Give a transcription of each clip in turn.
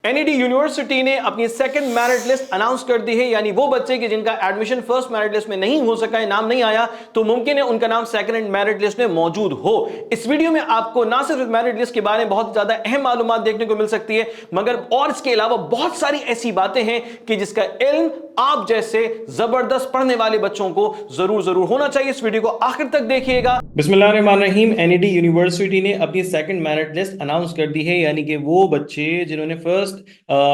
NED university ने अपनी second merit list announce कर दी है, यानी वो बच्चे कि जिनका एडमिशन फर्स्ट मेरिट लिस्ट में नहीं हो सका है, नाम नहीं आया, तो मुमकिन है उनका नाम सेकंड मेरिट लिस्ट में मौजूद हो। इस वीडियो में आपको ना सिर्फ मेरिट लिस्ट के बारे में बहुत ज्यादा अहम मालूमात देखने को मिल सकती है, मगर और इसके अलावा बहुत सारी ऐसी बातें हैं कि जिसका इल्म आप जैसे जबरदस्त पढ़ने वाले बच्चों को जरूर जरूर होना चाहिए। इस वीडियो को आखिर तक देखिएगा। बिस्मिल्लाहिर्रहमानिर्रहीम। एनईडी यूनिवर्सिटी ने अपनी सेकंड मेरिट लिस्ट अनाउंस कर दी है, यानी कि वो बच्चे जिन्होंने फर्स्ट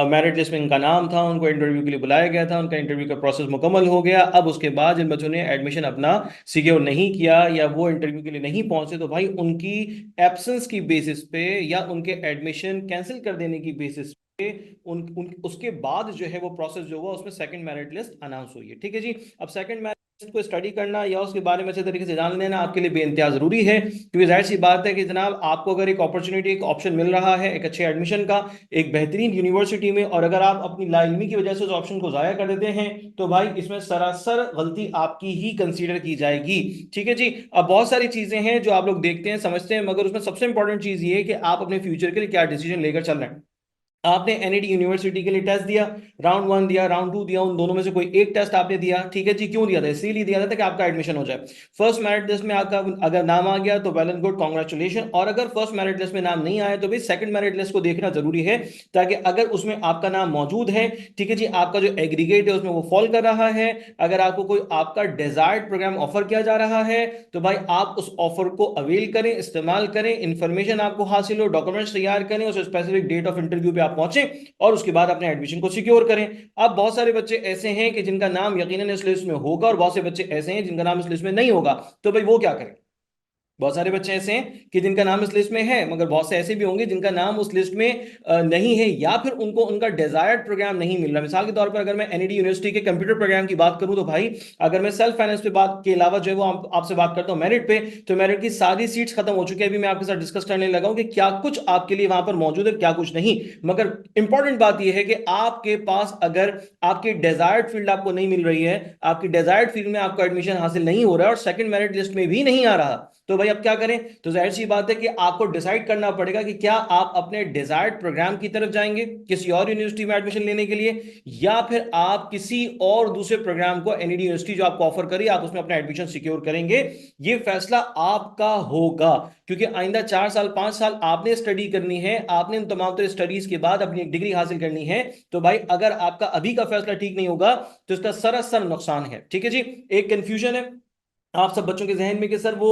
मेरिट लिस्ट में इनका नाम था, उनको इंटरव्यू के लिए बुलाया गया था, उनका इंटरव्यू का प्रोसेस मुकम्मल हो गया। अब उसके बाद जिन बच्चों ने एडमिशन अपना सिक्योर नहीं किया या वो इंटरव्यू के लिए नहीं पहुंचे, तो भाई उनकी एब्सेंस की बेसिस पे या उनके एडमिशन कैंसिल कर देने की बेसिस उसके बाद जो है वो प्रोसेस जो हुआ उसमें सेकंड मेरिट लिस्ट अनाउंस हुई है। ठीक है जी। अब सेकंड मेरिट लिस्ट को स्टडी करना या उसके बारे में अच्छे तरीके से जान लेना आपके लिए बेइंतहा जरूरी है, क्योंकि जाहिर सी बात है कि जनाब आपको अगर एक अपॉर्चुनिटी, एक ऑप्शन मिल रहा है एक अच्छे एडमिशन का एक बेहतरीन यूनिवर्सिटी में, और अगर आप अपनी लाइल्मी की वजह से उस ऑप्शन को जाया कर देते हैं, तो भाई इसमें सरासर गलती आपकी ही कंसीडर की जाएगी। ठीक है जी। अब बहुत सारी चीजें हैं जो आप लोग देखते हैं समझते हैं, मगर उसमें सबसे इंपॉर्टेंट चीज ये है कि आप अपने फ्यूचर के लिए क्या डिसीजन लेकर चल रहे हैं। आपने एनईडी यूनिवर्सिटी के लिए टेस्ट दिया, राउंड 1 दिया, राउंड 2 दिया, उन दोनों में से कोई एक टेस्ट आपने दिया। ठीक है जी। क्यों दिया था? इसीलिए दिया था कि आपका एडमिशन हो जाए। फर्स्ट मेरिट लिस्ट में आपका अगर नाम आ गया तो वेल एंड गुड, कॉन्ग्रेचुलेशन। और अगर फर्स्ट मेरिट लिस्ट में नाम नहीं आया तो भाई सेकंड मेरिट लिस्ट को देखना जरूरी है, ताकि अगर उसमें आपका नाम मौजूद है, ठीक है जी, आपका जो एग्रीगेट है उसमें वो फॉल कर रहा है, अगर आपको कोई आपका डिजायर्ड प्रोग्राम ऑफर किया जा रहा है, तो भाई आप उस ऑफर को अवेल करें, इस्तेमाल करें, इंफॉर्मेशन आपको हासिल हो, डॉक्यूमेंट्स तैयार करें, उस स्पेसिफिक डेट ऑफ इंटरव्यू पे आप पहुंचे और उसके बाद अपने एडमिशन को सिक्योर करें। अब बहुत सारे बच्चे ऐसे हैं कि जिनका नाम यकीनन इस लिस्ट में होगा और बहुत से बच्चे ऐसे हैं जिनका नाम इस लिस्ट में नहीं होगा, तो भाई वो क्या करें? बहुत सारे बच्चे ऐसे हैं कि जिनका नाम इस लिस्ट में है, मगर बहुत से ऐसे भी होंगे जिनका नाम उस लिस्ट में नहीं है, या फिर उनको उनका डिजायर्ड प्रोग्राम नहीं मिल रहा। मिसाल के तौर पर अगर मैं एनईडी यूनिवर्सिटी के कंप्यूटर प्रोग्राम की बात करूं, तो भाई अगर मैं सेल्फ फाइनेंस पे बात के अलावा जो है वो आपसे बात करता हूं मेरिट पे, तो मेरिट की सारी सीट्स खत्म हो चुकी है। अभी मैं आपके साथ डिस्कस करने लगा हूं कि क्या कुछ आपके लिए वहां पर मौजूद है, क्या कुछ नहीं। मगर इंपॉर्टेंट बात यह है कि आपके पास अगर आपकी डिजायर्ड फील्ड आपको नहीं मिल रही है, आपकी डिजायर्ड फील्ड में आपको एडमिशन हासिल नहीं हो रहा है और सेकंड मेरिट लिस्ट में भी नहीं आ रहा, तो भाई अब क्या करें? तो जाहिर सी बात है कि आपको डिसाइड करना पड़ेगा कि क्या आप अपने डिजायर्ड प्रोग्राम की तरफ जाएंगे किसी और यूनिवर्सिटी में एडमिशन लेने के लिए, या फिर आप किसी और दूसरे प्रोग्राम को एनईडी यूनिवर्सिटी जो आपको ऑफर करी आप उसमें अपना एडमिशन सिक्योर करेंगे। ये फैसला आपका होगा, क्योंकि आइंदा 4 साल 5 साल आपने स्टडी करनी है, आपने इन तमाम तरह स्टडीज के बाद अपनी एक डिग्री हासिल करनी है। तो भाई अगर आपका अभी का फैसला ठीक नहीं होगा तो इसका सरासर नुकसान है। ठीक है जी। एक कंफ्यूजन है आप सब बच्चों के जहन में कि सर वो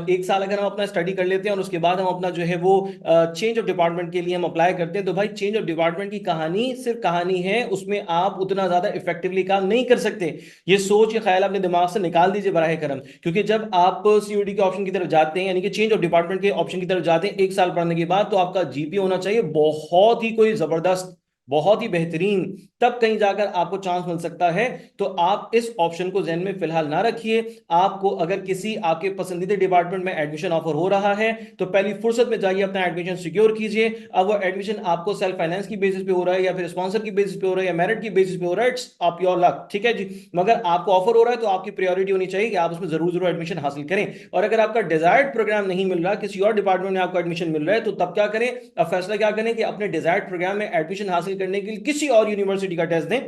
1 साल अगर हम अपना स्टडी कर लेते हैं और उसके बाद हम अपना जो है वो चेंज ऑफ डिपार्टमेंट के लिए हम अप्लाई करते हैं, तो भाई चेंज ऑफ डिपार्टमेंट की कहानी सिर्फ कहानी है, उसमें आप उतना ज्यादा इफेक्टिवली काम नहीं कर सकते। ये सोच, ये ख्याल अपने दिमाग से निकाल दीजिए बराह करम, क्योंकि जब आप सीयूडी के ऑप्शन की तरफ जाते हैं, यानी कि चेंज ऑफ डिपार्टमेंट के ऑप्शन की तरफ जाते हैं 1 साल पढ़ने के बाद, तो आपका जीपी होना चाहिए बहुत ही कोई जबरदस्त, बहुत ही बेहतरीन, तब कहीं जाकर आपको चांस मिल सकता है। तो आप इस ऑप्शन को जहन में फिलहाल ना रखिए। आपको अगर किसी आपके पसंदीदा डिपार्टमेंट में एडमिशन ऑफर हो रहा है तो पहली फुर्सत में जाइए अपना एडमिशन सिक्योर कीजिए। अब वो एडमिशन आपको सेल्फ फाइनेंस की बेसिस पे हो रहा है या फिर स्पॉन्सर की बेसिस पे हो रहा है या मेरिट की बेसिस पे हो रहा है, इट्स आप योर लक। ठीक है जी। मगर आपको ऑफर हो रहा है तो आपकी प्रायोरिटी होनी चाहिए कि आप उसमें जरूर जरूर एडमिशन हासिल करें। और अगर आपका डिजायर्ड प्रोग्राम नहीं मिल रहा, किसी और डिपार्टमेंट में आपको एडमिशन मिल रहा है, तो तब क्या करें? अब फैसला क्या करें कि अपने डिजायर्ड प्रोग्राम में एडमिशन हासिल करने के लिए किसी और यूनिवर्सिटी का टेस्ट दें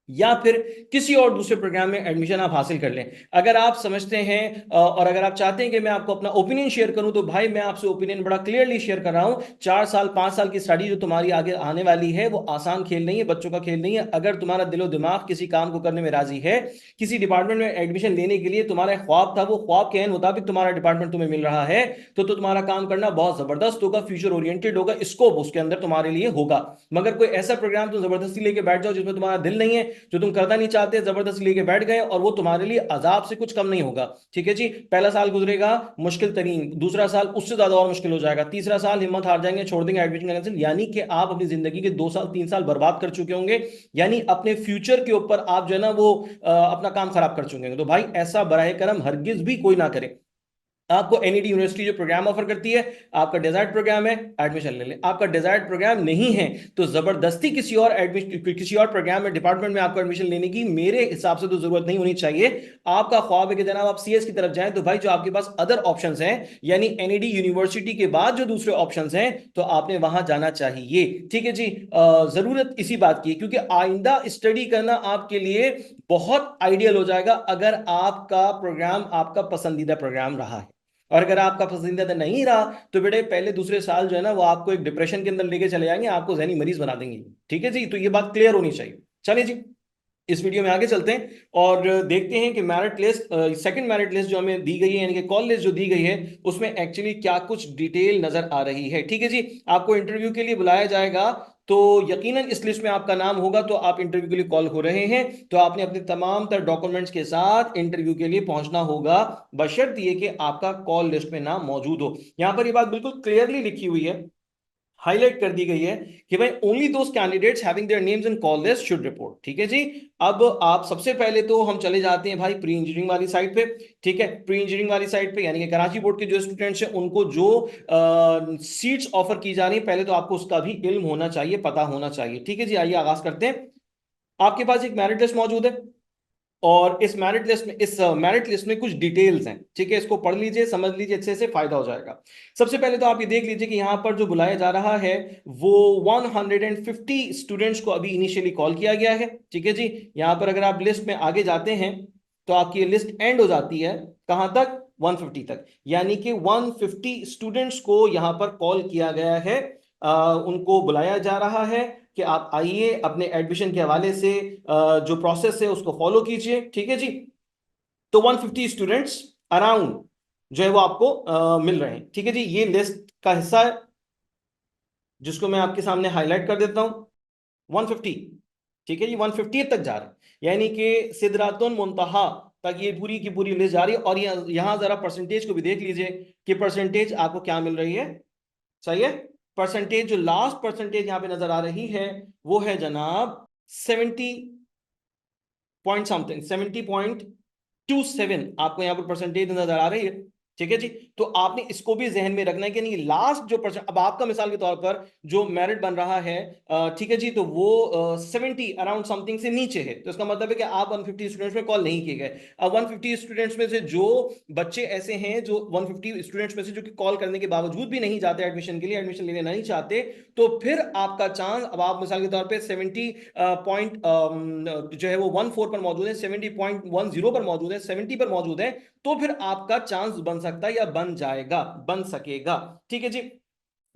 या फिर किसी और दूसरे प्रोग्राम में एडमिशन आप हासिल कर लें। अगर आप समझते हैं और अगर आप चाहते हैं कि मैं आपको अपना ओपिनियन शेयर करूं, तो भाई मैं आपसे ओपिनियन बड़ा क्लियरली शेयर कर रहा हूं। 4 साल 5 साल की स्टडी जो तुम्हारी आगे आने वाली है वो आसान खेल नहीं है, बच्चों का खेल नहीं है। अगर तुम्हारा दिलो दिमाग किसी काम को करने में राजी है, किसी डिपार्टमेंट में एडमिशन लेने के लिए तुम्हारा ख्वाब था, वो ख्वाब के मुताबिक तुम्हारा डिपार्टमेंट तुम्हें मिल रहा है, तो तुम्हारा काम करना बहुत जबरदस्त होगा, फ्यूचर ओरिएंटेड होगा, स्कोप उसके अंदर तुम्हारे लिए होगा। मगर कोई ऐसा प्रोग्राम तुम जबरदस्ती लेके बैठ जाओ जिसमें तुम्हारा दिल नहीं है, जो तुम करना नहीं चाहते, जबरदस्ती लेके बैठ गए, और वो तुम्हारे लिए अजाब से कुछ कम नहीं होगा। ठीक है जी। पहला साल गुजरेगा मुश्किल तरीन, दूसरा साल उससे ज्यादा और मुश्किल हो जाएगा, तीसरा साल हिम्मत हार जाएंगे, छोड़ देंगे एडमिशन कैंसिल, यानी कि आप अपनी जिंदगी के 2 साल 3 साल बर्बाद कर चुके होंगे, यानी अपने फ्यूचर के ऊपर आप जो है ना वो अपना काम खराब कर चुके होंगे। तो भाई ऐसा बराए करम हरगिज भी कोई ना करे। आपको एनईडी यूनिवर्सिटी जो प्रोग्राम ऑफर करती है, आपका डिजायर्ड प्रोग्राम है, एडमिशन ले लें। आपका डिजायर्ड प्रोग्राम नहीं है तो जबरदस्ती किसी और एडमिशन, किसी और प्रोग्राम में, डिपार्टमेंट में आपको एडमिशन लेने की मेरे हिसाब से तो जरूरत नहीं होनी चाहिए। आपका ख्वाब है कि जनाब आप सीएस की तरफ जाएं, तो भाई जो आपके पास अदर ऑप्शंस हैं, यानी एनईडी यूनिवर्सिटी के बाद जो दूसरे ऑप्शंस हैं, तो आपने वहां जाना चाहिए। ठीक है जी। जरूरत इसी बात की, क्योंकि आइंदा स्टडी करना आपके लिए बहुत आइडियल हो जाएगा अगर आपका प्रोग्राम आपका पसंदीदा प्रोग्राम रहा है। और अगर आपका पसंदीदा नहीं रहा तो बेटे पहले दूसरे साल जो है ना वो आपको एक डिप्रेशन के अंदर लेके चले जाएंगे, आपको जहनी मरीज बना देंगे। ठीक है जी, तो ये बात क्लियर होनी चाहिए। चलिए जी, इस वीडियो में आगे चलते हैं और देखते हैं कि merit list, second merit list जो हमें दी गई है, यानी कि कॉल लिस्ट जो दी गई है, उसमें एक्चुअली क्या कुछ डिटेल नजर आ रही है। ठीक है जी, आपको इंटरव्यू के लिए बुलाया जाएगा, तो यकीनन इस लिस्ट में आपका नाम होगा, तो आप इंटरव्यू के लिए कॉल हो रहे हैं, तो आपने अपने तमाम तर डॉक्यूमेंट्स के साथ इंटरव्यू के लिए पहुंचना होगा, बशर्ते ये कि आपका कॉल लिस्ट में नाम मौजूद हो। यहां पर ये बात बिल्कुल क्लियरली लिखी हुई है, हाईलाइट कर दी गई है कि भाई only those candidates having their names in call list should report. ठीक है जी। अब आप सबसे पहले तो हम चले जाते हैं भाई प्री इंजीनियरिंग वाली साइड पे। ठीक है, प्री इंजीनियरिंग वाली साइड पे यानी कि कराची बोर्ड के जो स्टूडेंट्स हैं उनको जो सीट्स ऑफर की जा रही है, पहले तो आपको उसका भी इल्म होना चाहिए, पता होना चाहिए। ठीक है जी, आइए आगाज करते हैं। आपके पास एक मेरिट लिस्ट मौजूद है और इस मेरिट लिस्ट में कुछ डिटेल्स हैं। ठीक है, इसको पढ़ लीजिए, समझ लीजिए, अच्छे से फायदा हो जाएगा। सबसे पहले तो आप ये देख लीजिए कि यहां पर जो बुलाया जा रहा है वो 150 स्टूडेंट्स को अभी इनिशियली कॉल किया गया है। ठीक है जी, यहां पर अगर आप लिस्ट में आगे जाते हैं तो आपकी ये लिस्ट एंड हो जाती है कहां तक, 150 तक, यानी कि 150 स्टूडेंट्स को यहां पर कॉल किया गया है। उनको बुलाया जा रहा है कि आप आइए, अपने एडमिशन के हवाले से जो प्रोसेस है उसको फॉलो कीजिए। ठीक है जी, तो 150 स्टूडेंट्स अराउंड जो है वो आपको मिल रहे हैं। ठीक है जी, ये लिस्ट का हिस्सा है जिसको मैं आपके सामने हाईलाइट कर देता हूं, 150। ठीक है, ये 150 तक जा रहे हैं, यानी कि सिदरातुल मुंतहा तक ये पूरी की पूरी लिस्ट जा रही है। और यहां जरा परसेंटेज को भी देख लीजिए कि परसेंटेज आपको क्या मिल रही है। सही है, परसेंटेज जो लास्ट परसेंटेज यहां पे नजर आ रही है वो है जनाब 70 पॉइंट समथिंग, 70.27 आपको यहां पर परसेंटेज नजर आ रही है। ठीक है जी, तो आपने इसको भी जहन में रखना है कि नहीं लास्ट जो परसेंट, अब आपका मिसाल के तौर पर जो मेरिट बन रहा है, ठीक है जी, तो वो 70 अराउंड समथिंग से नीचे है, तो इसका मतलब है कि आप 150 स्टूडेंट्स में कॉल नहीं किए गए। अब 150 स्टूडेंट्स में से जो बच्चे ऐसे हैं, जो 150 स्टूडेंट्स में से जो कि कॉल करने के बावजूद भी नहीं जाते एडमिशन के लिए, एडमिशन लेने नहीं चाहते, तो फिर आपका चांस, अब आप मिसाल के तौर पर 70 पॉइंट जो है वो 14 पर मौजूद है, 70.10 पर मौजूद है, 70 पर मौजूद है, तो फिर आपका चांस बन सकता है या बन जाएगा, बन सकेगा। ठीक है जी,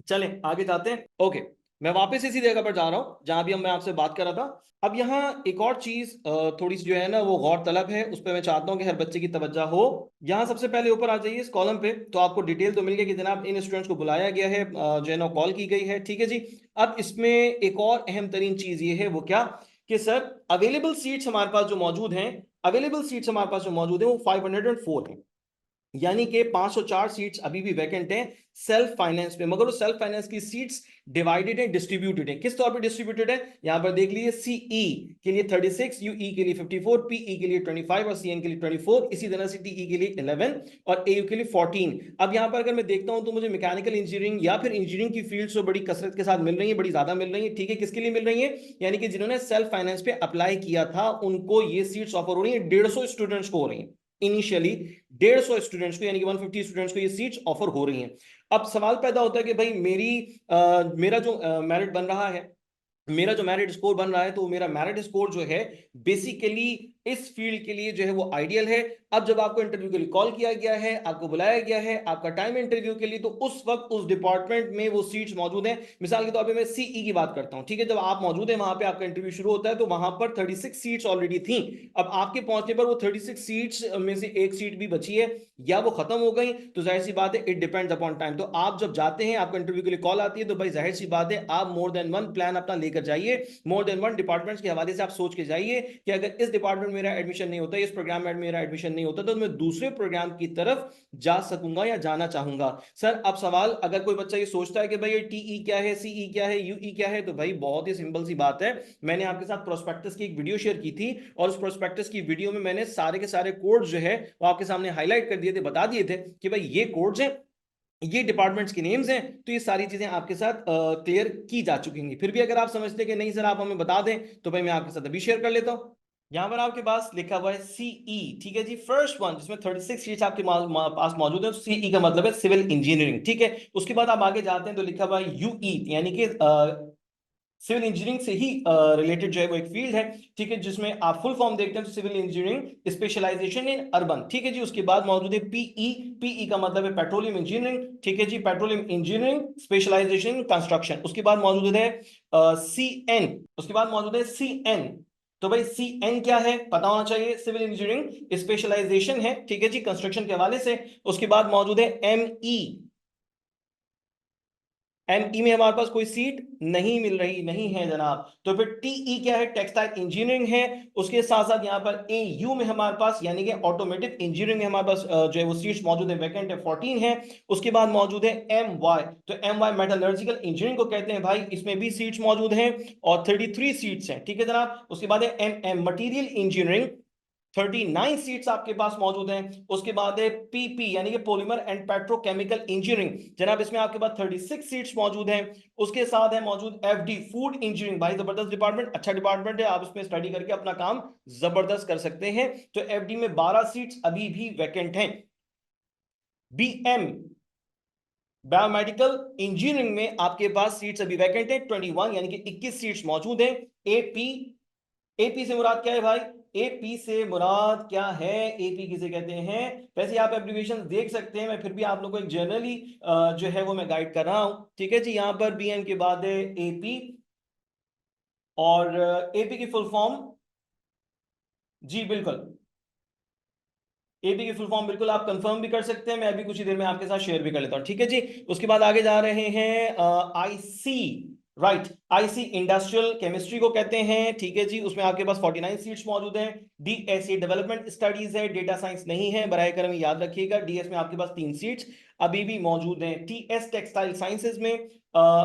चलें आगे जाते हैं। ओके, मैं वापस इसी जगह पर जा रहा हूं जहां भी मैं आपसे बात कर रहा था। अब यहाँ एक और चीज थोड़ी सी जो है ना वो गौर तलब है, उस पर मैं चाहता हूं कि हर बच्चे की तवज्जो हो। यहाँ सबसे पहले ऊपर आ जाइए इस कॉलम पे, तो आपको डिटेल तो मिल गई कि जनाब इन स्टूडेंट्स को बुलाया गया है, जो है ना कॉल की गई है। ठीक है जी, अब इसमें एक और अहम तरीन चीज ये है, वो क्या, कि सर अवेलेबल सीट्स हमारे पास जो मौजूद हैं, अवेलेबल सीट्स हमारे पास जो मौजूद है वो 504 है, यानी कि 504 सीट्स अभी भी वैकेंट हैं सेल्फ फाइनेंस में। मगर वो सेल्फ फाइनेंस की सीट्स डिवाइडेड है, डिस्ट्रीब्यूटेड है। किस तौर पे डिस्ट्रीब्यूटेड है, यहां पर देख लीजिए, सीई के लिए 36, यूई के लिए 54, पीई के लिए 25 और सीएन के लिए 24, इसी तरह से टीई के लिए 11 और एयू के लिए 14। अब यहां पर अगर मैं देखता हूं तो मुझे मैकेनिकल इंजीनियरिंग या फिर इंजीनियरिंग की फील्ड तो बड़ी कसरत के साथ मिल रही है, बड़ी ज्यादा मिल रही है। ठीक है, किसके लिए मिल रही है, यानी कि जिन्होंने सेल्फ फाइनेंस पे अप्लाई किया था उनको ये सीट्स ऑफर हो रही है, 150 स्टूडेंट्स को हो रही है इनिशियली, 150 स्टूडेंट्स को, यानी कि 150 स्टूडेंट्स को ये सीट्स ऑफर हो रही हैं। अब सवाल पैदा होता है कि भाई मेरा जो मेरिट बन रहा है, मेरा जो मेरिट स्कोर बन रहा है, तो मेरा मेरिट स्कोर जो है बेसिकली इस फील्ड के लिए जो है वो आइडियल है। अब जब आपको इंटरव्यू के लिए कॉल किया गया है, आपको बुलाया गया है, आपका टाइम इंटरव्यू के लिए, तो उस वक्त उस डिपार्टमेंट में वो सीट्स मौजूद हैं। मिसाल के तौर पे मैं सीई की बात करता हूं। ठीक है, जब आप मौजूद हैं वहां पे, आपका इंटरव्यू शुरू होता है, तो वहां पर 36 सीट्स ऑलरेडी थी। अब आपके पहुंचने पर वो 36 सीट्स में से एक सीट भी बची है या वो खत्म हो गई, तो जाहिर सी बात है इट डिपेंड्स अपॉन टाइम। तो आप जब जाते हैं, आपका इंटरव्यू के लिए कॉल आती है, तो भाई जाहिर सी बात है आप मोर देन वन प्लान अपना लेकर लेकर जाइए। मोर देन वन डिपार्टमेंट्स के हवाले से आप सोच के जाइए कि अगर इस डिपार्टमेंट में मेरा एडमिशन नहीं होता, इस प्रोग्राम में मेरा एडमिशन नहीं होता, तो मैं दूसरे प्रोग्राम की तरफ जा सकूंगा या जाना चाहूंगा। सर अब सवाल, अगर कोई बच्चा ये सोचता है कि भाई ये टीई क्या है, सीई क्या है, यूई क्या है, तो भाई बहुत ही सिंपल सी बात है। मैंने आपके साथ प्रोस्पेक्टस की एक वीडियो शेयर की थी और उस प्रोस्पेक्टस की वीडियो में मैंने सारे के सारे कोड्स जो है वो आपके सामने हाईलाइट कर दिए थे, बता दिए थे कि भाई ये कोड्स हैं, ये डिपार्टमेंट्स के नेम्स हैं, तो ये सारी चीजें आपके साथ क्लियर की जा चुकी हैं। फिर भी अगर आप समझते हैं कि नहीं सर आप हमें बता दें, तो भाई मैं आपके साथ अभी शेयर कर लेता हूं। यहां पर आपके पास लिखा हुआ है सीई, ठीक है जी, फर्स्ट वन, जिसमें 36 सीट्स आपके पास मौजूद है। सीई का मतलब है सिविल इंजीनियरिंग, ठीक है। उसके बाद आप आगे जाते हैं तो लिखा हुआ है यूई, यानी कि सिविल इंजीनियरिंग से ही रिलेटेड जो है वो एक फील्ड है, ठीक है, जिसमें आप फुल फॉर्म देखते हैं तो civil engineering specialisation in urban, ठीक है जी। उसके बाद मौजूद है पीई, पीई का मतलब है पेट्रोलियम इंजीनियरिंग, ठीक है जी, petroleum engineering specialisation in construction. उसके बाद मौजूद है सीएन, उसके बाद मौजूद है सीएन। तो भाई सीएन क्या है पता होना चाहिए, सिविल इंजीनियरिंग स्पेशलाइजेशन है, ठीक है जी, कंस्ट्रक्शन के हवाले से। उसके बाद मौजूद है एमई, एमई में हमारे पास कोई सीट नहीं मिल रही, नहीं है जनाब। तो फिर टीई क्या है, टेक्सटाइल इंजीनियरिंग है। उसके साथ साथ यहाँ पर एयू में हमारे पास यानी कि ऑटोमेटिव इंजीनियरिंग में हमारे पास जो है वो सीट्स मौजूद है, वैकेंट है 14 है। उसके बाद मौजूद है एम वाई, तो एम वाई मेटलर्जिकल इंजीनियरिंग को कहते हैं भाई, इसमें भी सीट्स मौजूद हैं और 33 सीट्स हैं, ठीक है जनाब। उसके बाद है M M material engineering, 39 seats आपके पास मौजूद हैं। उसके बाद है पीपी यानी कि पॉलीमर एंड पेट्रोकेमिकल इंजीनियरिंग, जनाब इसमें आपके पास 36 सीट्स मौजूद हैं। उसके साथ है मौजूद एफडी फूड इंजीनियरिंग, भाई जबरदस्त डिपार्टमेंट, अच्छा डिपार्टमेंट है, आप इसमें स्टडी करके अपना काम जबरदस्त कर सकते हैं। तो एफडी में 12 सीट्स अभी भी वैकेंट हैं। बीएम बायोमेडिकल इंजीनियरिंग में आपके पास सीट्स अभी वैकेंट है 21 यानी कि 21 सीट्स मौजूद हैं। एपी, एपी से मुराद क्या है भाई, एपी से मुराद क्या है, एपी किसे कहते हैं, वैसे आप एब्रिविएशन देख सकते हैं, मैं फिर भी आप लोगों को एक जनरली जो है वो मैं गाइड कर रहा हूं, ठीक है जी। यहां पर बीएम के बाद है एपी और एपी की फुल फॉर्म, जी बिल्कुल, एपी की फुल फॉर्म बिल्कुल आप कंफर्म भी कर सकते हैं, मैं अभी कुछ ही देर में आपके साथ शेयर भी कर लेता हूं, ठीक है जी। उसके बाद आगे जा रहे हैं IC, right, IC industrial chemistry को कहते हैं, ठीक है जी। उसमें आपके पास 49 सीट्स मौजूद हैं। डीएसए डेवलपमेंट स्टडीज है, डेटा साइंस नहीं है, बराए करम याद रखिएगा। डीएस में आपके पास 3 सीट्स अभी भी मौजूद हैं। टीएस टेक्सटाइल साइंसेज में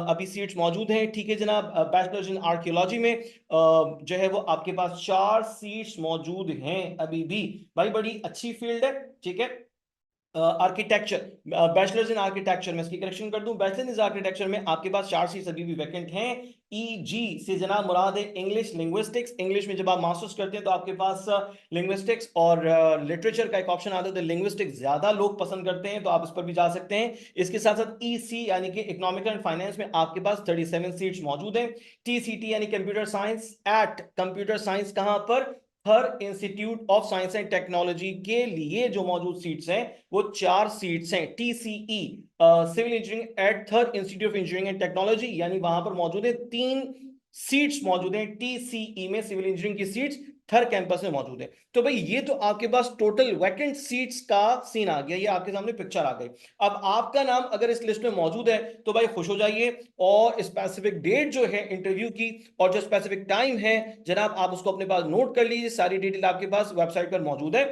अभी सीट्स मौजूद हैं, ठीक है जनाब। बैचलर्स इन आर्कियोलॉजी में जो है वो आपके पास 4 सीट्स मौजूद हैं अभी भी, भाई बड़ी अच्छी फील्ड है, ठीक है। आर्किटेक्चर, बैचलर्स इन आर्किटेक्चर में इसकी करेक्शन कर दूं, बैचलर्स इन आर्किटेक्चर में आपके पास 4 सीट्स अभी भी वैकेंट हैं। ईजी से जनाब मुराद है इंग्लिश लिंग्विस्टिक्स, इंग्लिश में जब आप मास्टर्स करते हैं तो आपके पास लिंग्विस्टिक्स और लिटरेचर का एक ऑप्शन आता है, तो लिंग्विस्टिक्स ज्यादा लोग पसंद करते हैं, तो आप इस पर भी जा सकते हैं। इसके साथ साथ ईसी यानी कि इकोनॉमिक एंड फाइनेंस में आपके पास 37 सीट्स मौजूद हैं। टीसीटी यानी computer science, at computer science कहां पर, हर institute of science and technology के लिए जो मौजूद सीट्स हैं वो 4 सीट्स हैं। TCE civil engineering at third institute of engineering and technology, यानी वहां पर मौजूद है 3 सीट्स मौजूद हैं टीसीई में, सिविल इंजीनियरिंग की सीट्स थर्ड कैंपस में मौजूद है। तो भाई ये तो आपके पास टोटल वैकेंट सीट्स का सीन आ गया, ये आपके सामने पिक्चर आ गई। अब आपका नाम अगर इस लिस्ट में मौजूद है तो भाई खुश हो जाइए, और स्पेसिफिक डेट जो है इंटरव्यू की और जो स्पेसिफिक टाइम है जनाब आप उसको अपने पास नोट कर लीजिए, सारी डिटेल आपके पास वेबसाइट पर मौजूद है,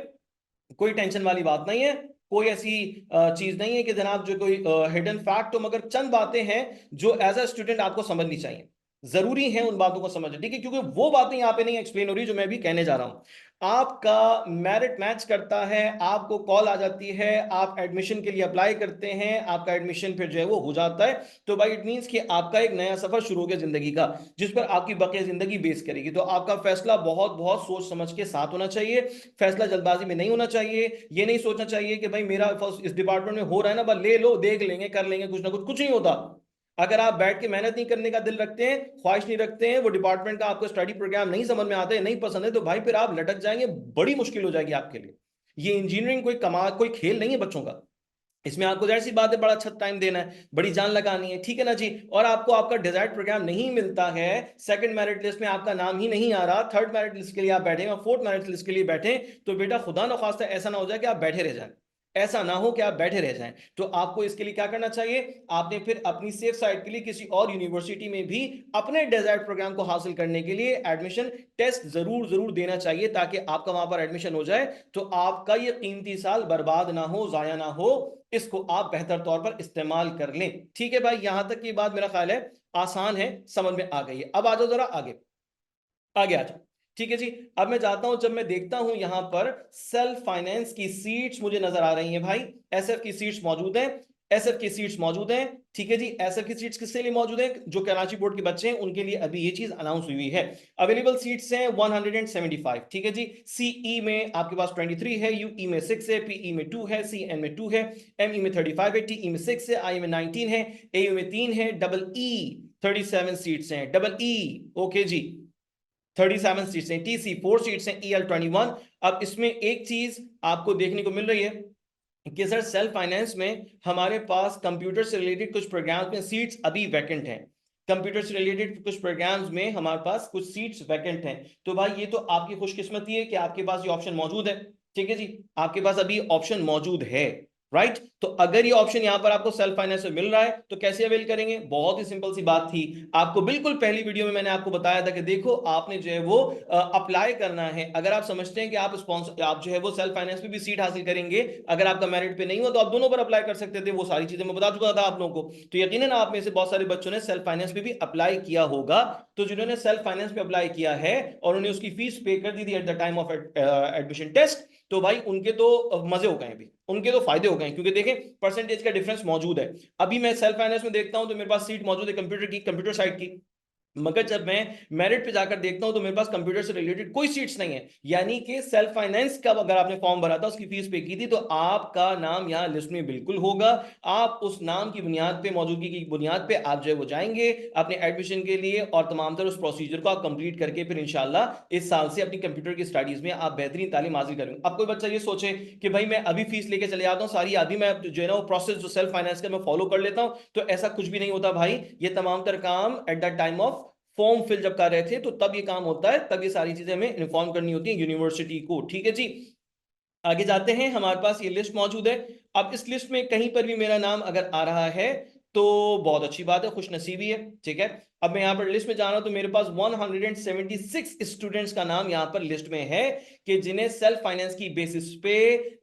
कोई टेंशन वाली बात नहीं है, कोई ऐसी चीज नहीं है कि जनाब जो कोई हिडन फैक्ट हो, मगर चंद बातें हैं जो एज अ स्टूडेंट आपको समझनी चाहिए, जरूरी है उन बातों को समझना, ठीक है, क्योंकि वो बातें यहां पे नहीं एक्सप्लेन हो रही जो मैं भी कहने जा रहा हूं। आपका मेरिट मैच करता है, आपको कॉल आ जाती है, आप एडमिशन के लिए अप्लाई करते हैं, आपका एडमिशन फिर जो है वो हो जाता है, तो भाई इट मींस कि आपका एक नया सफर शुरू हो गया जिंदगी का, जिस पर आपकी बकिया जिंदगी बेस करेगी। तो आपका फैसला बहुत बहुत सोच समझ के साथ होना चाहिए, फैसला जल्दबाजी में नहीं होना चाहिए। ये नहीं सोचना चाहिए कि भाई मेरा इस डिपार्टमेंट में हो रहा है ना, बस ले लो, देख लेंगे, कर लेंगे, कुछ ना कुछ, कुछ नहीं होता। अगर आप बैठ के मेहनत नहीं करने का दिल रखते हैं, ख्वाहिश नहीं रखते हैं, वो डिपार्टमेंट का आपको स्टडी प्रोग्राम नहीं समझ में आता है, नहीं पसंद है, तो भाई फिर आप लटक जाएंगे, बड़ी मुश्किल हो जाएगी आपके लिए। ये इंजीनियरिंग कोई कमाल, कोई खेल नहीं है बच्चों का, इसमें आपको जाहिर सी बात है बड़ा अच्छा टाइम देना है, बड़ी जान लगानी है, ठीक है ना जी। और आपको आपका डिजायर्ड प्रोग्राम नहीं मिलता है, सेकंड मेरिट लिस्ट में आपका नाम ही नहीं आ रहा, थर्ड मेरिट लिस्ट के लिए आप बैठे और फोर्थ मेरिट लिस्ट के लिए बैठे, तो बेटा खुदा न खास्ता ऐसा ना हो जाए कि आप बैठे रह जाए। ऐसा ना हो कि आप बैठे रह जाएं। तो आपको इसके लिए क्या करना चाहिए, आपने फिर अपनी सेफ साइड के लिए किसी और यूनिवर्सिटी में भी अपने डिजायर्ड प्रोग्राम को हासिल करने के लिए एडमिशन टेस्ट जरूर जरूर देना चाहिए, ताकि आपका वहां पर एडमिशन हो जाए, तो आपका ये कीमती साल बर्बाद ना हो, जाया ना हो, इसको आप बेहतर तौर पर इस्तेमाल कर लें। ठीक है भाई, यहां तक की बात मेरा ख्याल है आसान है, समझ में आ गई है। अब आ जाओ जरा आगे, आगे आ जाओ। ठीक है जी, अब मैं जाता हूं, जब मैं देखता हूं यहां पर सेल्फ फाइनेंस की सीट्स मुझे नजर आ रही हैं भाई, एसएफ की सीट्स मौजूद हैं, एसएफ की सीट्स मौजूद हैं। ठीक है जी, एसएफ की सीट्स किसके लिए मौजूद हैं, जो कराची बोर्ड के बच्चे हैं उनके लिए अभी ये चीज अनाउंस हुई है। अवेलेबल सीट्स हैं 175। ठीक है जी, सीई में आपके पास 23 है, यूई में 6 है, पीई में 2 है, सीएन में 2 है, एमई में 35 है, टीई में 6 है, आई में 19 है, एयू में 3 है, डबल ई 37 सीट्स हैं, डबल ई ओके जी 37 सीट्स हैं, टीसी 4 सीट्स हैं, ईएल 21। अब इसमें एक चीज आपको देखने को मिल रही है कि सर सेल्फ फाइनेंस में हमारे पास कंप्यूटर से रिलेटेड कुछ प्रोग्राम्स में सीट्स अभी वैकेंट हैं, कंप्यूटर से रिलेटेड कुछ प्रोग्राम्स में हमारे पास कुछ सीट्स वैकेंट हैं। तो भाई ये तो आपकी खुशकिस्मती है कि आपके पास ये ऑप्शन मौजूद है। ठीक है जी, आपके पास अभी ऑप्शन मौजूद है, राइट। तो अगर ये ऑप्शन यहां पर आपको सेल्फ फाइनेंस में मिल रहा है तो कैसे अवेल करेंगे, बहुत ही सिंपल सी बात थी। आपको बिल्कुल पहली वीडियो में मैंने आपको बताया था कि देखो आपने जो है वो अप्लाई करना है। अगर आप समझते हैं कि आप स्पॉन्सर, आप जो है वो सेल्फ फाइनेंस पे भी सीट हासिल करेंगे, अगर आपका मेरिट पे नहीं हुआ तो आप दोनों पर अप्लाई कर सकते थे, वो सारी चीजें मैं बता चुका था आप लोगों को। तो यकीनन आप में से बहुत सारे बच्चों ने सेल्फ फाइनेंस पे भी अप्लाई किया होगा। तो जिन्होंने सेल्फ फाइनेंस पे अप्लाई किया है और उन्हें उसकी फीस पे कर दी थी at the time of admission test, तो भाई उनके तो मजे हो गए, अभी उनके तो फायदे हो गए, क्योंकि देखें परसेंटेज का डिफरेंस मौजूद है। अभी मैं सेल्फ फाइनेंस में देखता हूं तो मेरे पास सीट मौजूद है कंप्यूटर की, कंप्यूटर साइड की, मगर जब मैं मेरिट पे जाकर देखता हूं तो मेरे पास कंप्यूटर से रिलेटेड कोई सीट्स नहीं है। यानी कि सेल्फ फाइनेंस का अगर आपने फॉर्म भरा था, उसकी फीस पे की थी, तो आपका नाम यहां लिस्ट में बिल्कुल होगा। आप उस नाम की बुनियाद पे, मौजूदगी की बुनियाद पे आप जो है वो जाएंगे अपने एडमिशन के लिए, और तमाम तरह उस प्रोसीजर को आप कंप्लीट करके फिर इंशाल्लाह इस साल से अपनी कंप्यूटर की स्टडीज में आप बेहतरीन तालीम हासिल करेंगे। अब कोई बच्चा ये सोचे कि भाई मैं अभी फीस लेके चले जाता हूँ सारी, अभी मैं जो है ना वो प्रोसेस जो सेल्फ फाइनेंस का मैं फॉलो कर लेता हूँ, तो ऐसा कुछ भी नहीं होता भाई। ये तमाम तर काम at the time of form fill जब कर रहे थे तो तब ये काम होता है, तब ये सारी चीजें हमें इन्फॉर्म करनी होती है यूनिवर्सिटी को। ठीक है जी, आगे जाते हैं, हमारे पास ये लिस्ट मौजूद है। अब इस लिस्ट में कहीं पर भी मेरा नाम अगर आ रहा है तो बहुत अच्छी बात है, खुशनसीबी है। ठीक है, अब मैं यहां पर लिस्ट में जा रहा हूं तो मेरे पास 176 स्टूडेंट्स का नाम यहां पर लिस्ट में है कि जिन्हें सेल्फ फाइनेंस की बेसिस पे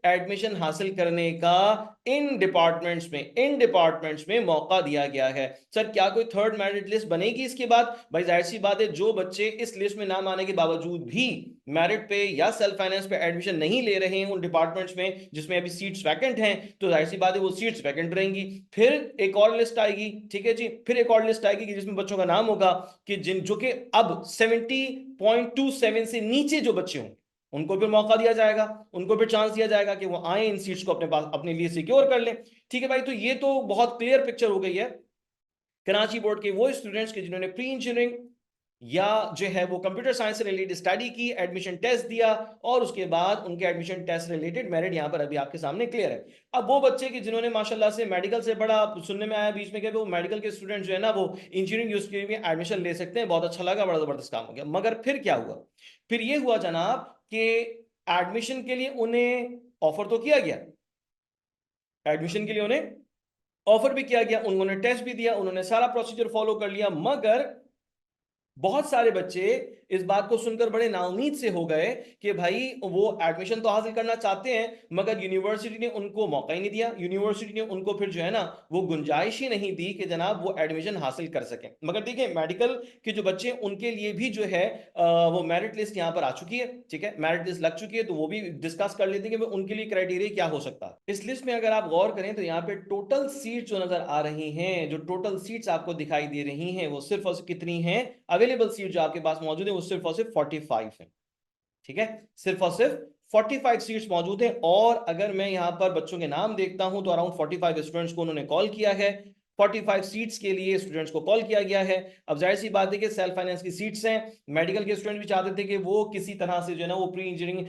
एडमिशन हासिल करने का इन डिपार्टमेंट्स में मौका दिया गया है। सर क्या कोई थर्ड मेरिट लिस्ट बनेगी इसके बाद? भाई जाहिर सी बात है, जो बच्चे इस लिस्ट में नाम आने के बावजूद भी मेरिट पे या सेल्फ फाइनेंस पे एडमिशन नहीं ले रहे हैं उन डिपार्टमेंट्स में जिसमें अभी सीट्स वैकेंट हैं, तो जाहिर सी बात है वो सीट्स वैकेंट रहेंगी। फिर एक और लिस्ट आएगी, ठीक है जी, फिर एक और लिस्ट आएगी कि जिसमें बच्चों का नाम होगा कि जिन जो कि अब 70.27 से नीचे जो बच्चे हों उनको भी मौका दिया जाएगा, उनको भी चांस दिया जाएगा कि वो आए इन सीट्स को अपने पास अपने लिए सिक्योर कर लें। ठीक है भाई, तो ये तो बहुत क्लियर पिक्चर हो गई है कराची बोर्ड के वो स्टूडेंट्स के जिन्होंने प्री इंजीनियरिंग या जो है वो कंप्यूटर साइंस से रिलेटेड स्टडी की, एडमिशन टेस्ट दिया, और उसके बाद उनके एडमिशन टेस्ट रिलेटेड मेरिट यहां पर अभी आपके सामने क्लियर है। अब वो बच्चे की जिन्होंने माशाल्लाह से मेडिकल से बड़ा सुनने में आया बीच में कि वो मेडिकल के स्टूडेंट जो है ना वो इंजीनियरिंग यूनिवर्सिटी में एडमिशन ले सकते हैं, बहुत अच्छा लगा, बड़ा जबरदस्त काम हो गया। मगर फिर क्या हुआ? फिर ये हुआ जनाब कि एडमिशन के लिए उन्हें ऑफर तो किया गया, एडमिशन के लिए उन्हें ऑफर भी किया गया, उन्होंने टेस्ट भी दिया, उन्होंने सारा प्रोसीजर फॉलो कर लिया, मगर बहुत सारे बच्चे इस बात को सुनकर बड़े नाउमीद से हो गए कि भाई वो एडमिशन तो हासिल करना चाहते हैं मगर यूनिवर्सिटी ने उनको मौका ही नहीं दिया, यूनिवर्सिटी ने उनको फिर जो है ना वो गुंजाइश ही नहीं दी कि जनाब वो एडमिशन हासिल कर सकें। मगर देखिए मेडिकल के जो बच्चे उनके लिए भी जो है वो मेरिट लिस्ट यहाँ पर आ चुकी है। ठीक है, मेरिट लिस्ट लग चुकी है, तो वो भी डिस्कस कर लेते हैं कि उनके लिए क्राइटेरिया क्या हो सकता है। इस लिस्ट में अगर आप गौर करें तो यहाँ पे टोटल सीट जो नजर आ रही हैं, जो टोटल सीट्स आपको दिखाई दे रही हैं वो सिर्फ और सिर्फ कितनी हैं, अवेलेबल सीट जो आपके पास मौजूद है वो सिर्फ और सिर्फ 45 है। ठीक है, सिर्फ और सिर्फ 45 सीट्स मौजूद है। और अगर मैं यहां पर बच्चों के नाम देखता हूं तो अराउंड 45 स्टूडेंट्स को उन्होंने कॉल किया है, 45 सीट्स के लिए स्टूडेंट्स को कॉल किया गया है। अब जाहिर सी बात है कि सेल्फ फाइनेंस की सीट्स हैं, मेडिकल के स्टूडेंट भी चाहते थे कि वो किसी तरह से जो है ना वो प्री इंजीनियरिंग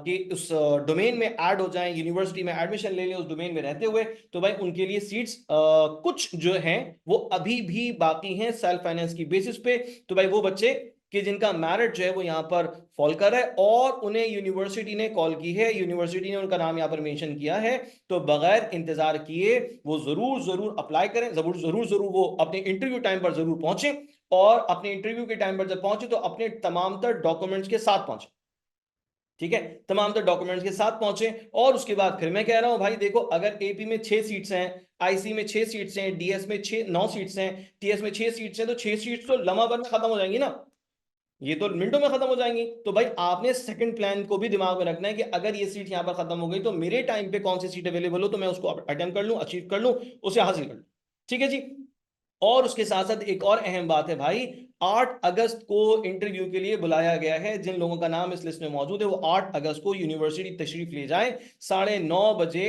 के उस डोमेन में ऐड हो जाएं, यूनिवर्सिटी में एडमिशन ले लें उस डोमेन में रहते हुए, तो भाई उनके लिए सीट्स कुछ जो हैं वो अभी भी बाकी हैं सेल्फ फाइनेंस की बेसिस पे। तो भाई वो बच्चे कि जिनका मेरिट जो है वो यहाँ पर फॉल कर रहा है और उन्हें यूनिवर्सिटी ने कॉल की है, यूनिवर्सिटी ने उनका नाम यहाँ पर मेंशन किया है, तो बगैर इंतजार किए वो जरूर जरूर अप्लाई करें, जरूर जरूर जरूर वो अपने इंटरव्यू टाइम पर जरूर पहुंचे और अपने इंटरव्यू के टाइम पर जब पहुंचे तो अपने तमाम तर डॉक्यूमेंट्स के साथ पहुंचे। ठीक है, तमाम तो डॉक्यूमेंट्स के साथ पहुंचे। और उसके बाद फिर मैं कह रहा हूं भाई देखो, अगर एपी में 6 सीट्स हैं, आईसी में 6 सीट्स हैं, डीएस में 9 सीट्स हैं, टीएस में 6 सीट्स हैं, तो 6 सीट्स तो लम्हा भर में खत्म हो जाएंगी ना, ये तो मिनटों में खत्म हो जाएंगी। तो भाई आपने सेकंड प्लान को भी दिमाग में रखना है कि अगर ये सीट यहां पर खत्म हो गई तो मेरे टाइम पे कौन सी सीट अवेलेबल हो तो मैं उसको अटेम्प्ट कर लूं, अचीव कर लूं, उसे हासिल कर लूं। ठीक है जी। और उसके साथ साथ एक और अहम बात है भाई, 8 अगस्त को इंटरव्यू के लिए बुलाया गया है। जिन लोगों का नाम इस लिस्ट में मौजूद है वो 8 अगस्त को यूनिवर्सिटी तशरीफ ले जाएं, 9:30 बजे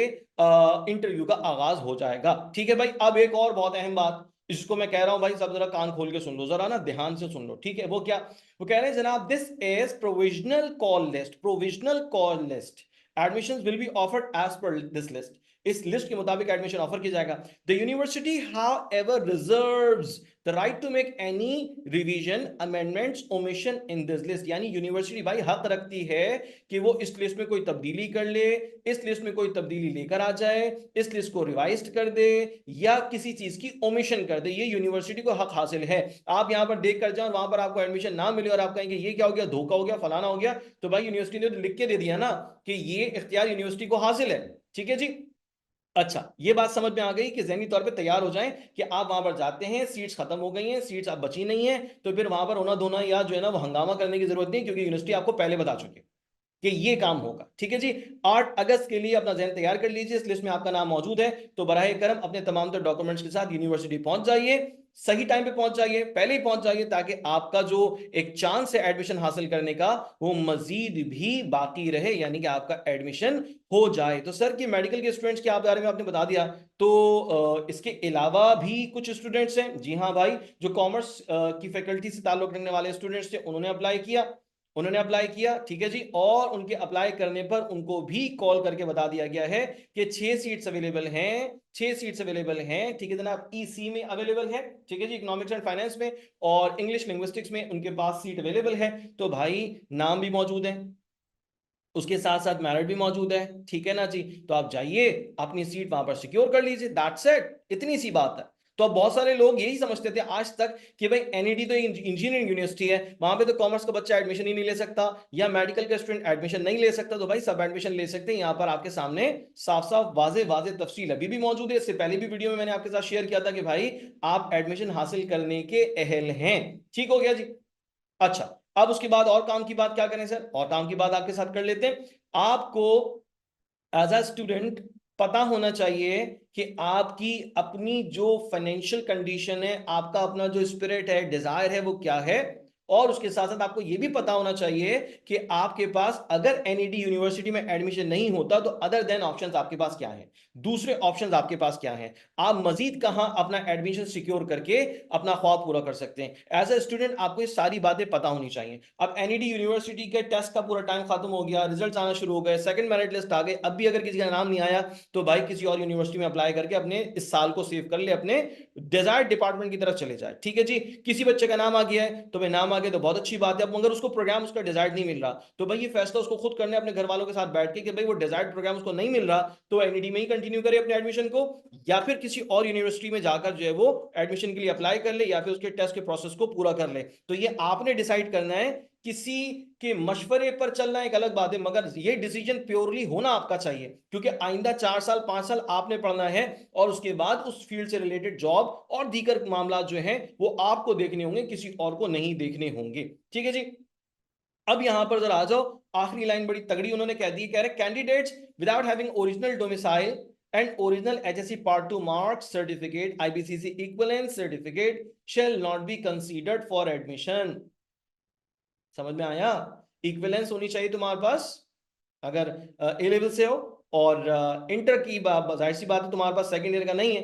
इंटरव्यू का आगाज हो जाएगा। ठीक है भाई। अब एक और बहुत अहम बात, इसको मैं कह रहा हूं भाई सब जरा कान खोल के सुन लो, जरा ना ध्यान से सुन लो। ठीक है, वो क्या, वो कह रहे हैं जनाब, this is provisional call list, provisional call list, admissions will be offered as per this list, इस लिस्ट के मुताबिक एडमिशन ऑफर किया जाएगा। The university however reserves the right to make any revision, amendments, omission in this list, यानी university भाई हक रखती है कि वो इस लिस्ट में कोई तब्दीली कर ले, इस लिस्ट में कोई तब्दीली लेकर आ जाए, इस लिस्ट को रिवाइज कर दे या किसी चीज की ओमिशन कर दे, ये यूनिवर्सिटी को हक हासिल है। आप यहां पर देख कर जाओ, वहां पर आपको एडमिशन ना मिले और आप कहेंगे ये क्या हो गया, धोखा हो गया, फलाना हो गया, तो भाई यूनिवर्सिटी ने तो लिख के दे दिया ना कि ये इख्तियार यूनिवर्सिटी को हासिल है। ठीक है जी। अच्छा, ये बात समझ में आ गई कि ज़हनी तौर पे तैयार हो जाएं कि आप वहां पर जाते हैं, सीट्स खत्म हो गई हैं, सीट्स अब बची नहीं है, तो फिर वहां पर होना धोना या जो है ना वो हंगामा करने की जरूरत नहीं, क्योंकि यूनिवर्सिटी आपको पहले बता चुकी है कि ये काम होगा। ठीक है जी। 8 अगस्त के लिए अपना जहन तैयार कर लीजिए, इस लिस्ट में आपका नाम मौजूद है, तो बराए करम अपने तमाम तो डॉक्यूमेंट्स के साथ यूनिवर्सिटी पहुंच जाइए, सही टाइम पे पहुंच जाइए, पहले ही पहुंच जाइए, ताकि आपका जो एक चांस है एडमिशन हासिल करने का वो मजीद भी बाकी रहे, यानी कि आपका एडमिशन हो जाए। तो सर की मेडिकल के स्टूडेंट्स के बारे में आपने बता दिया, तो इसके अलावा भी कुछ स्टूडेंट्स हैं। जी हाँ भाई, जो कॉमर्स की फैकल्टी से ताल्लुक रखने वाले स्टूडेंट्स थे उन्होंने अप्लाई किया, उन्होंने अप्लाई किया। ठीक है जी। और उनके अप्लाई करने पर उनको भी कॉल करके बता दिया गया है कि 6 सीट्स अवेलेबल हैं, 6 सीट्स अवेलेबल हैं। ठीक है जनाब, ईसी में अवेलेबल है, ठीक है जी, इकोनॉमिक्स एंड फाइनेंस में, और इंग्लिश लिंग्विस्टिक्स में उनके पास सीट अवेलेबल है। तो भाई नाम भी मौजूद है, उसके साथ साथ मेरिट भी मौजूद है। ठीक है ना जी। तो आप जाइए अपनी सीट वहां पर सिक्योर कर लीजिए, दैट्स इट, इतनी सी बात है। तो अब बहुत सारे लोग यही समझते थे आज तक कि भाई एनईडी तो इंजीनियरिंग यूनिवर्सिटी है, वहां पे तो कॉमर्स का बच्चा एडमिशन ही नहीं ले सकता या मेडिकल का स्टूडेंट एडमिशन नहीं ले सकता। तो भाई सब एडमिशन ले सकते हैं, यहाँ पर आपके सामने साफ साफ वाजे वाजे तफसील अभी भी मौजूद है। इससे पहले भी वीडियो में मैंने आपके साथ शेयर किया था कि भाई आप एडमिशन हासिल करने के अहल हैं। ठीक हो गया जी। अच्छा, अब उसके बाद और काम की बात क्या करें सर, और काम की बात आपके साथ कर लेते हैं। आपको एज अ स्टूडेंट पता होना चाहिए कि आपकी अपनी जो फाइनेंशियल कंडीशन है, आपका अपना जो स्पिरिट है, डिजायर है, वो क्या है। और उसके साथ साथ आपको यह भी पता होना चाहिए कि आपके पास अगर एनईडी यूनिवर्सिटी में एडमिशन नहीं होता तो अदर देन ऑप्शंस आपके पास क्या है, दूसरे ऑप्शंस आपके पास क्या हैं, आप मजीद कहां अपना एडमिशन सिक्योर करके अपना ख्वाब पूरा कर सकते हैं। एज ए स्टूडेंट आपको ये सारी बातें पता होनी चाहिए। अब एनईडी यूनिवर्सिटी के टेस्ट का पूरा टाइम खत्म हो गया, रिजल्ट आना शुरू हो गए, सेकंड मेरिट लिस्ट आ गए, अब भी अगर किसी का नाम नहीं आया तो भाई किसी और यूनिवर्सिटी में अप्लाई करके अपने इस साल को सेव कर ले, अपने डिजायर्ड डिपार्टमेंट की तरफ चले जाए। ठीक है जी। किसी बच्चे का नाम आ गया है तो भाई नाम आ गया तो बहुत अच्छी बात है, मगर उसको प्रोग्राम उसका डिजायर्ड नहीं मिल रहा, तो भाई ये फैसला उसको खुद करना है अपने घर वालों के साथ बैठ के कि भाई वो डिजायर्ड प्रोग्राम उसको नहीं मिल रहा तो एनईडी में ही कंटिन्यू करे अपने एडमिशन को, या फिर किसी और यूनिवर्सिटी में जाकर जो है वो एडमिशन के लिए अप्लाई कर ले, या फिर उसके टेस्ट के प्रोसेस को पूरा कर ले। तो ये आपने डिसाइड करना है, किसी के मशवरे पर चलना एक अलग बात है, मगर ये डिसीजन प्योरली होना आपका चाहिए, क्योंकि आइंदा 4 साल 5 साल आपने पढ़ना है और उसके बाद उस फील्ड से रिलेटेड जॉब और दीगर मामला जो हैं वो आपको देखने होंगे, किसी और को नहीं देखने होंगे। ठीक है जी। अब यहां पर जरा आ जाओ, आखिरी लाइन बड़ी तगड़ी उन्होंने कह दी, कह रहे candidates without having original domicile and original HSC Part 2 marks certificate, IBCC equivalence certificate shall not be considered for admission। समझ में आया? इक्विवेलेंस होनी चाहिए तुम्हारे पास अगर ए लेवल से हो, और इंटर की जाहिर सी बात है तुम्हारे पास सेकंड ईयर का नहीं है,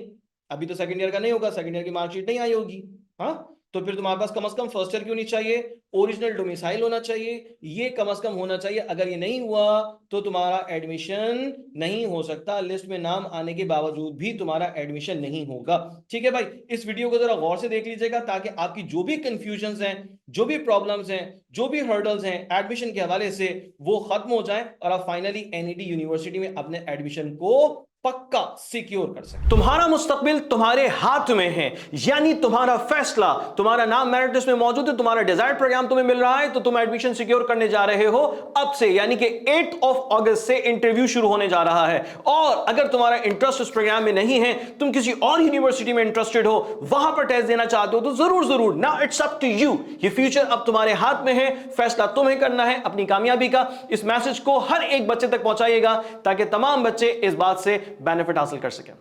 अभी तो सेकंड ईयर का नहीं होगा, सेकंड ईयर की मार्कशीट नहीं आई होगी। हाँ, तो फिर तुम्हारे पास कम से कम फर्स्ट ईयर क्यों नहीं चाहिए, ओरिजिनल डोमिसाइल होना चाहिए, ये कम से कम होना चाहिए। अगर ये नहीं हुआ तो तुम्हारा एडमिशन नहीं हो सकता, लिस्ट में नाम आने के बावजूद भी तुम्हारा एडमिशन नहीं होगा। ठीक है भाई, इस वीडियो को जरा गौर से देख लीजिएगा ताकि आपकी जो भी कंफ्यूजन हैं, जो भी प्रॉब्लम्स हैं, जो भी हर्डल्स हैं एडमिशन के हवाले से, वो खत्म हो जाए और आप फाइनली एनईडी यूनिवर्सिटी में अपने एडमिशन को पक्का सिक्योर कर सकते। तुम्हारा मुस्तकबिल तुम्हारे हाथ में है, यानी तुम्हारा फैसला, तुम्हारा नाम मेरिट लिस्ट में मौजूद है, तुम्हारा डिजायर्ड प्रोग्राम तुम्हें मिल रहा है, तो तुम एडमिशन सिक्योर करने जा रहे हो अब से, यानी कि 8 अगस्त से इंटरव्यू शुरू होने जा रहा है। और अगर तुम्हारा इंटरेस्ट उस प्रोग्राम में नहीं है, तुम किसी और यूनिवर्सिटी में इंटरेस्टेड हो, वहां पर टेस्ट देना चाहते हो, तो जरूर जरूर ना, इट्स अप टू यू। ये फ्यूचर अब तुम्हारे हाथ में है, फैसला तुम्हें करना है अपनी कामयाबी का। इस मैसेज को हर एक बच्चे तक पहुंचाइएगा ताकि तमाम बच्चे इस बात से बेनिफिट हासिल कर सकें।